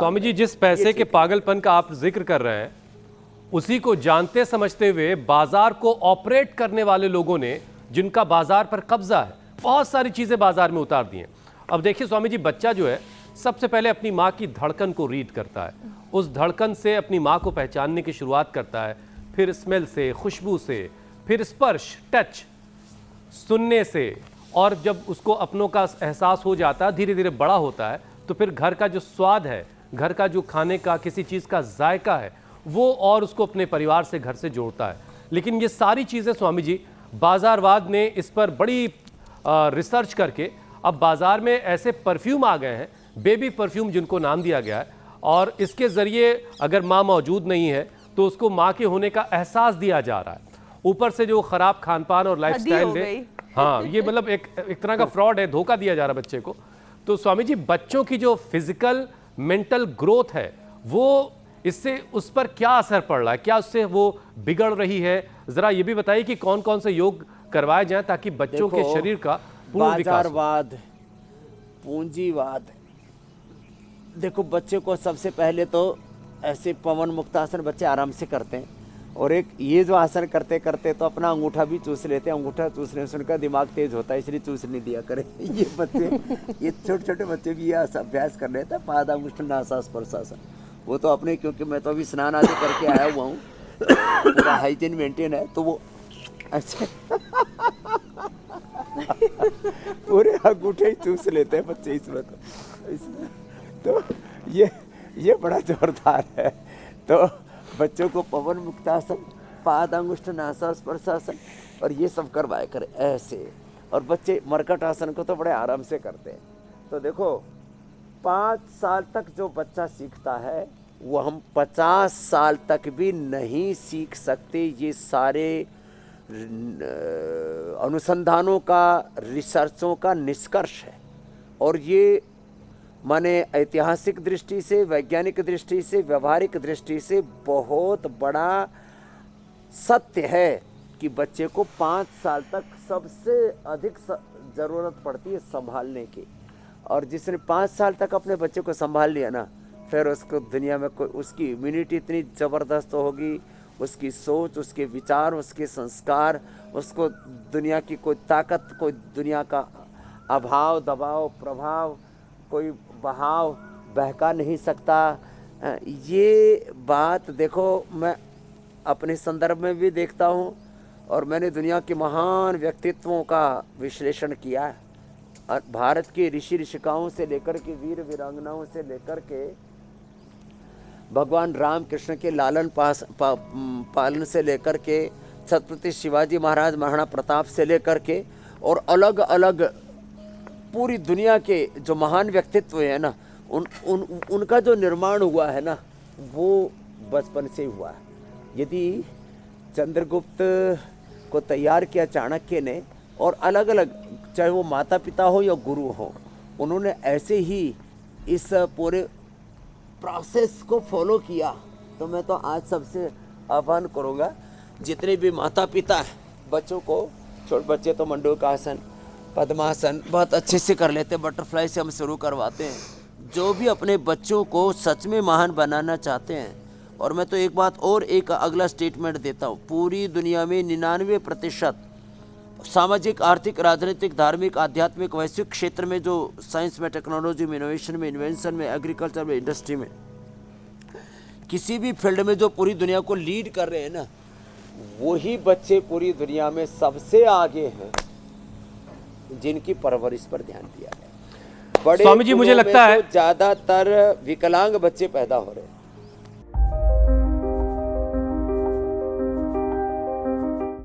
स्वामी जी, जिस पैसे के पागलपन का आप जिक्र कर रहे हैं, उसी को जानते समझते हुए बाजार को ऑपरेट करने वाले लोगों ने, जिनका बाजार पर कब्जा है, बहुत सारी चीजें बाजार में उतार दी हैं। अब देखिए स्वामी जी, बच्चा जो है सबसे पहले अपनी माँ की धड़कन को रीड करता है, उस धड़कन से अपनी माँ को पहचानने की शुरुआत करता है, फिर स्मेल से, खुशबू से, फिर स्पर्श, टच, सुनने से, और जब उसको अपनों का एहसास हो जाता है, धीरे धीरे बड़ा होता है, तो फिर घर का जो स्वाद है, घर का जो खाने का किसी चीज़ का जायका है, वो और उसको अपने परिवार से, घर से जोड़ता है। लेकिन ये सारी चीज़ें स्वामी जी, बाजारवाद ने इस पर बड़ी रिसर्च करके अब बाजार में ऐसे परफ्यूम आ गए हैं, बेबी परफ्यूम जिनको नाम दिया गया है, और इसके ज़रिए अगर माँ मौजूद नहीं है तो उसको माँ के होने का एहसास दिया जा रहा है। ऊपर से जो ख़राब खान पान और लाइफस्टाइल है, हाँ, ये मतलब एक तरह का फ्रॉड है, धोखा दिया जा रहा है बच्चे को। तो स्वामी जी, बच्चों की जो फिजिकल मेंटल ग्रोथ है, वो इससे उस पर क्या असर पड़ रहा है, क्या उससे वो बिगड़ रही है? जरा ये भी बताइए कि कौन कौन से योग करवाए जाएं ताकि बच्चों के शरीर का पूर्ण विकास हो। बाजारवाद, पूंजीवाद, देखो बच्चे को सबसे पहले तो ऐसे पवन मुक्तासन बच्चे आराम से करते हैं, और एक ये जो आसन करते करते तो अपना अंगूठा भी चूस लेते हैं। अंगूठा चूसने से उनका दिमाग तेज होता है, इसलिए चूस नहीं दिया करें। ये बच्चे, ये छोटे छोटे बच्चे भी ये अभ्यास कर लेते हैं, पादांगुष्ठ नासा स्पर्शासन। वो तो अपने, क्योंकि मैं तो अभी स्नान आदि करके आया हुआ हूँ, पूरा हाइजीन मेंटेन है, तो वो ऐसे पूरे अंगूठे ही चूस लेते हैं बच्चे इसमें। तो ये बड़ा जोरदार है। तो बच्चों को पवन मुक्तासन, पादांगुष्ठ नासा स्पर्शासन और ये सब करवाया करें ऐसे। और बच्चे मरकट आसन को तो बड़े आराम से करते हैं। तो देखो 5 साल तक जो बच्चा सीखता है वो हम 50 साल तक भी नहीं सीख सकते। ये सारे अनुसंधानों का, रिसर्चों का निष्कर्ष है। और ये माने ऐतिहासिक दृष्टि से, वैज्ञानिक दृष्टि से, व्यवहारिक दृष्टि से बहुत बड़ा सत्य है कि बच्चे को 5 साल तक सबसे अधिक ज़रूरत पड़ती है संभालने की। और जिसने 5 साल तक अपने बच्चे को संभाल लिया ना, फिर उसको दुनिया में कोई, उसकी इम्यूनिटी इतनी ज़बरदस्त होगी, उसकी सोच, उसके विचार, उसके संस्कार, उसको दुनिया की कोई ताकत, कोई दुनिया का अभाव, दबाव, प्रभाव, कोई बहाव बहका नहीं सकता। ये बात देखो मैं अपने संदर्भ में भी देखता हूँ, और मैंने दुनिया के महान व्यक्तित्वों का विश्लेषण किया है। और भारत के ऋषि ऋषिकाओं से लेकर के, वीर वीरांगनाओं से लेकर के, भगवान राम कृष्ण के लालन पालन से लेकर के, छत्रपति शिवाजी महाराज, महाराणा प्रताप से लेकर के, और अलग अलग पूरी दुनिया के जो महान व्यक्तित्व है ना, उनका जो निर्माण हुआ है ना, वो बचपन से हुआ है। यदि चंद्रगुप्त को तैयार किया चाणक्य ने, और अलग अलग, चाहे वो माता पिता हो या गुरु हो, उन्होंने ऐसे ही इस पूरे प्रोसेस को फॉलो किया। तो मैं तो आज सबसे आह्वान करूँगा, जितने भी माता पिता हैं, बच्चों को, छोटे बच्चे तो मंडूकासन, पद्मासन बहुत अच्छे से कर लेते हैं, बटरफ्लाई से हम शुरू करवाते हैं। जो भी अपने बच्चों को सच में महान बनाना चाहते हैं, और मैं तो एक बात और, एक अगला स्टेटमेंट देता हूँ, पूरी दुनिया में 99% सामाजिक, आर्थिक, राजनीतिक, धार्मिक, आध्यात्मिक, वैश्विक क्षेत्र में जो साइंस में, टेक्नोलॉजी में, इनोवेशन में, इन्वेंशन में, एग्रीकल्चर में, इंडस्ट्री में, किसी भी फील्ड में जो पूरी दुनिया को लीड कर रहे हैं ना, वही बच्चे पूरी दुनिया में सबसे आगे हैं जिनकी परवरिश पर ध्यान दिया गया। बड़े स्वामी जी, मुझे लगता है तो ज्यादातर विकलांग बच्चे पैदा हो रहे हैं।